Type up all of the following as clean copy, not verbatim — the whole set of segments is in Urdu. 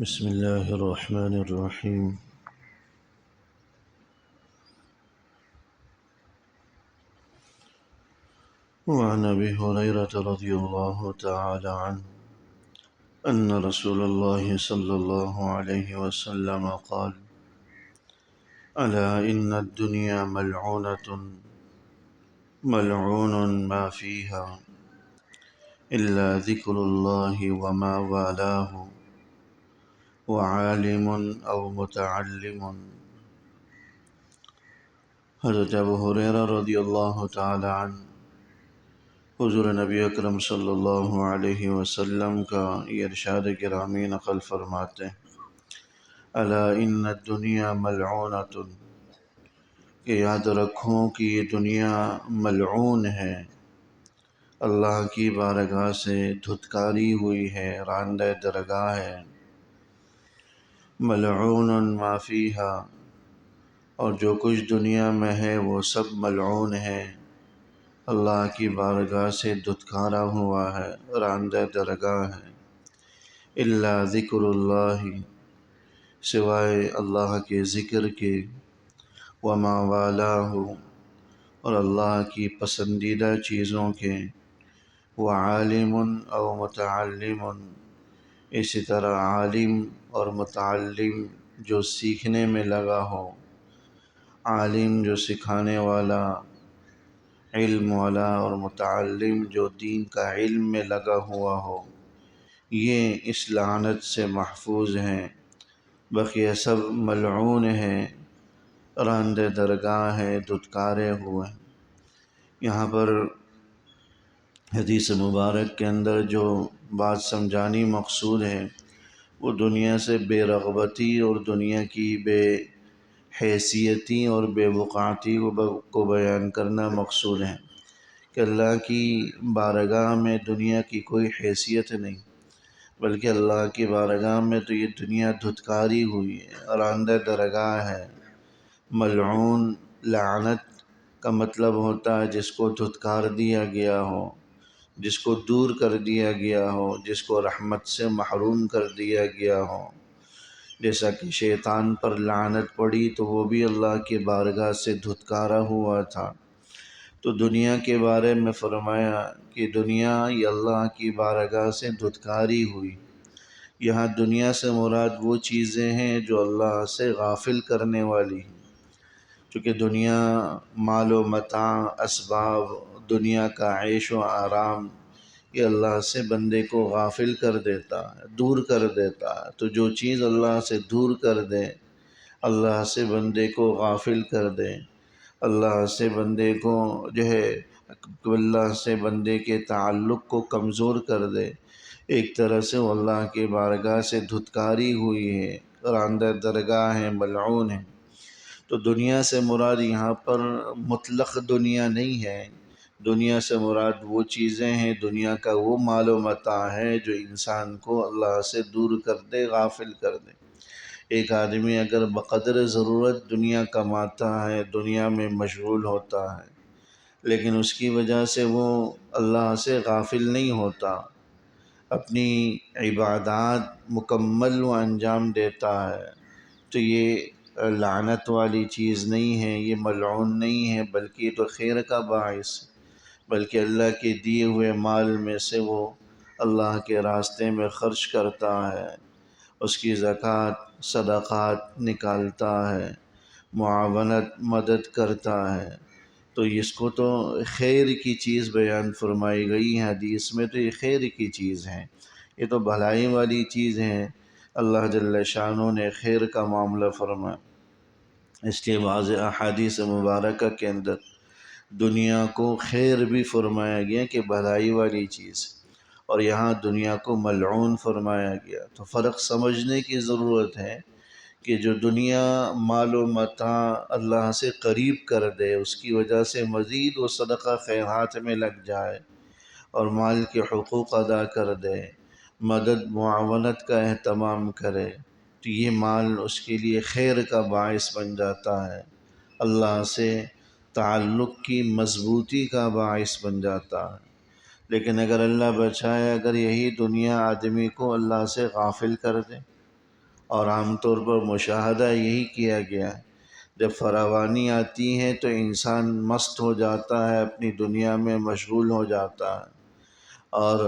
بسم الله الرحمن الرحيم. وعن أبي هريرة رضي الله تعالى عنه أن رسول الله صلى الله عليه وسلم قال: ألا إن الدنيا ملعونة ملعون ما فيها إلا ذكر الله وما والاه وعالم أو متعلم. حضرت ابو ہریرہ رضی اللہ تعالی عنہ حضور نبی اکرم صلی اللہ علیہ وسلم کا یہ ارشاد گرامی نقل فرماتے ہیں: الا ان الدنیا ملعونۃ، کہ یاد رکھو کہ یہ دنیا ملعون ہے، اللہ کی بارگاہ سے دھتکاری ہوئی ہے، راندہ درگاہ ہے۔ ملعون ما فیہا، اور جو کچھ دنیا میں ہے وہ سب ملعون ہے، اللہ کی بارگاہ سے دھتکارا ہوا ہے، راندہ درگاہ ہے۔ الا ذکر اللہ، سوائے اللہ کے ذکر کے، وما والاه، اور اللہ کی پسندیدہ چیزوں کے، وعالم او متعلم، اسی طرح عالم اور متعلم جو سیکھنے میں لگا ہو، عالم جو سکھانے والا، علم والا، اور متعلم جو دین کا علم میں لگا ہوا ہو، یہ اس لعنت سے محفوظ ہیں۔ بقیہ سب ملعون ہیں، راندہ درگاہ ہے، دھتکارے ہوئے۔ یہاں پر حدیث مبارک کے اندر جو بات سمجھانی مقصود ہے وہ دنیا سے بے رغبتی اور دنیا کی بے حیثیتی اور بے وقعتی کو بیان کرنا مقصود ہے کہ اللہ کی بارگاہ میں دنیا کی کوئی حیثیت نہیں، بلکہ اللہ کی بارگاہ میں تو یہ دنیا دھتکاری ہوئی ہے، راندہ درگاہ ہے۔ ملعون، لعنت کا مطلب ہوتا ہے جس کو دھتکار دیا گیا ہو، جس کو دور کر دیا گیا ہو، جس کو رحمت سے محروم کر دیا گیا ہو۔ جیسا کہ شیطان پر لعنت پڑی تو وہ بھی اللہ کی بارگاہ سے دھتکارا ہوا تھا۔ تو دنیا کے بارے میں فرمایا کہ دنیا یہ اللہ کی بارگاہ سے دھتکاری ہوئی۔ یہاں دنیا سے مراد وہ چیزیں ہیں جو اللہ سے غافل کرنے والی ہیں، چونکہ دنیا مال و متاع، اسباب، دنیا کا عیش و آرام، یہ اللہ سے بندے کو غافل کر دیتا ہے، دور کر دیتا ہے۔ تو جو چیز اللہ سے دور کر دے، اللہ سے بندے کو غافل کر دے، اللہ سے بندے کو اللہ سے بندے کے تعلق کو کمزور کر دے، ایک طرح سے وہ اللہ کی بارگاہ سے دھتکاری ہوئی ہے، راندہ درگاہ ہے، ملعون ہے۔ تو دنیا سے مراد یہاں پر مطلق دنیا نہیں ہے، دنیا سے مراد وہ چیزیں ہیں، دنیا کا وہ مال و متاع ہے جو انسان کو اللہ سے دور کر دے، غافل کر دے۔ ایک آدمی اگر بقدر ضرورت دنیا کماتا ہے، دنیا میں مشغول ہوتا ہے، لیکن اس کی وجہ سے وہ اللہ سے غافل نہیں ہوتا، اپنی عبادات مکمل و انجام دیتا ہے، تو یہ لعنت والی چیز نہیں ہے، یہ ملعون نہیں ہے، بلکہ یہ تو خیر کا باعث ہے۔ بلکہ اللہ کے دیے ہوئے مال میں سے وہ اللہ کے راستے میں خرچ کرتا ہے، اس کی زکوٰۃ، صدقات نکالتا ہے، معاونت، مدد کرتا ہے، تو اس کو تو خیر کی چیز بیان فرمائی گئی ہے حدیث میں، تو یہ خیر کی چیز ہے، یہ تو بھلائی والی چیز ہے۔ اللہ جل شانہ نے خیر کا معاملہ فرمایا۔ اس کے بعض احادیث مبارکہ کے اندر دنیا کو خیر بھی فرمایا گیا کہ بھلائی والی چیز، اور یہاں دنیا کو ملعون فرمایا گیا۔ تو فرق سمجھنے کی ضرورت ہے کہ جو دنیا مال و متاع اللہ سے قریب کر دے، اس کی وجہ سے مزید وہ صدقہ خیرات میں لگ جائے اور مال کے حقوق ادا کر دے، مدد معاونت کا اہتمام کرے، تو یہ مال اس کے لیے خیر کا باعث بن جاتا ہے، اللہ سے تعلق کی مضبوطی کا باعث بن جاتا ہے۔ لیکن اگر اللہ بچائے، اگر یہی دنیا آدمی کو اللہ سے غافل کر دے، اور عام طور پر مشاہدہ یہی کیا گیا ہے، جب فراوانی آتی ہے تو انسان مست ہو جاتا ہے، اپنی دنیا میں مشغول ہو جاتا ہے اور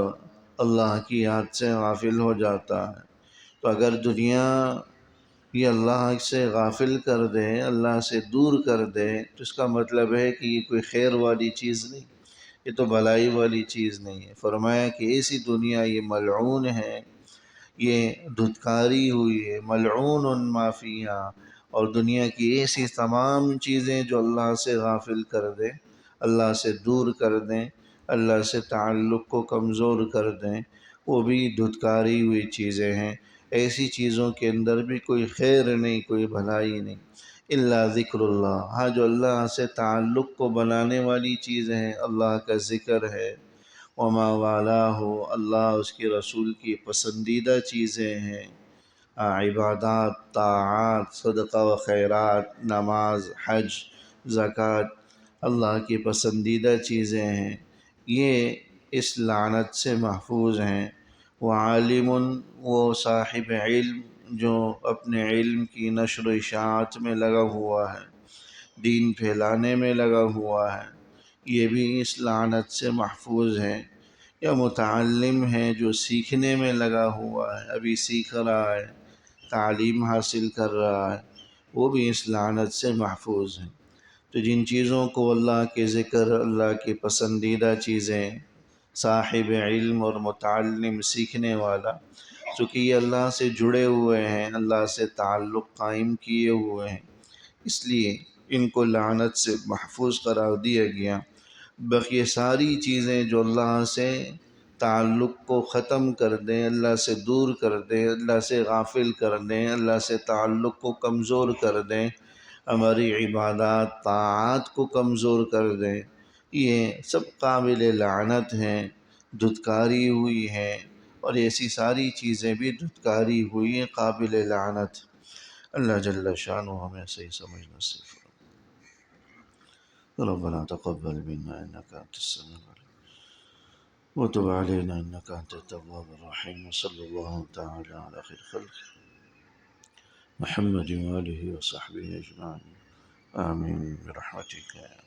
اللہ کی یاد سے غافل ہو جاتا ہے۔ تو اگر دنیا یہ اللہ سے غافل کر دے، اللہ سے دور کر دے، تو اس کا مطلب ہے کہ یہ کوئی خیر والی چیز نہیں، یہ تو بھلائی والی چیز نہیں ہے۔ فرمایا کہ ایسی دنیا یہ ملعون ہے، یہ دھتکاری ہوئی ہے، ملعون ما فیہا، اور دنیا کی ایسی تمام چیزیں جو اللہ سے غافل کر دیں، اللہ سے دور کر دیں، اللہ سے تعلق کو کمزور کر دیں، وہ بھی دھتکاری ہوئی چیزیں ہیں۔ ایسی چیزوں کے اندر بھی کوئی خیر نہیں، کوئی بھلائی نہیں، الا ذکر اللہ، ہاں جو اللہ سے تعلق کو بنانے والی چیزیں ہیں، اللہ کا ذکر ہے، وما والہ، اللہ اس کے رسول کی پسندیدہ چیزیں ہیں، عبادات، طاعات، صدقہ و خیرات، نماز، حج، زکوٰۃ، اللہ کی پسندیدہ چیزیں ہیں، یہ اس لعنت سے محفوظ ہیں۔ وعالم، وہ صاحب علم جو اپنے علم کی نشر و اشاعت میں لگا ہوا ہے، دین پھیلانے میں لگا ہوا ہے، یہ بھی اس لعنت سے محفوظ ہے۔ یا متعلم ہے جو سیکھنے میں لگا ہوا ہے، ابھی سیکھ رہا ہے، تعلیم حاصل کر رہا ہے، وہ بھی اس لعنت سے محفوظ ہیں۔ تو جن چیزوں کو اللہ کے ذکر، اللہ کی پسندیدہ چیزیں، صاحب علم اور متعلم، سیکھنے والا، چونکہ یہ اللہ سے جڑے ہوئے ہیں، اللہ سے تعلق قائم کیے ہوئے ہیں، اس لیے ان کو لعنت سے محفوظ قرار دیا گیا۔ باقی ساری چیزیں جو اللہ سے تعلق کو ختم کر دیں، اللہ سے دور کر دیں، اللہ سے غافل کر دیں، اللہ سے تعلق کو کمزور کر دیں، ہماری عبادات، طاعات کو کمزور کر دیں، یہ سب قابل لعنت ہیں، دھتکاری ہوئی ہیں، اور ایسی ساری چیزیں بھی دھتکاری ہوئی ہیں، قابل لعنت۔ اللہ جل شانہ ہمیں صحیح سمجھ نصیب فرمائے۔ ربنا تقبل منا انك انت السميع العليم وتب علينا انك انت التواب الرحيم، وصلى الله تعالى على خير خلقه محمد وآله وصحبه أجمعين، آمين برحمتك يا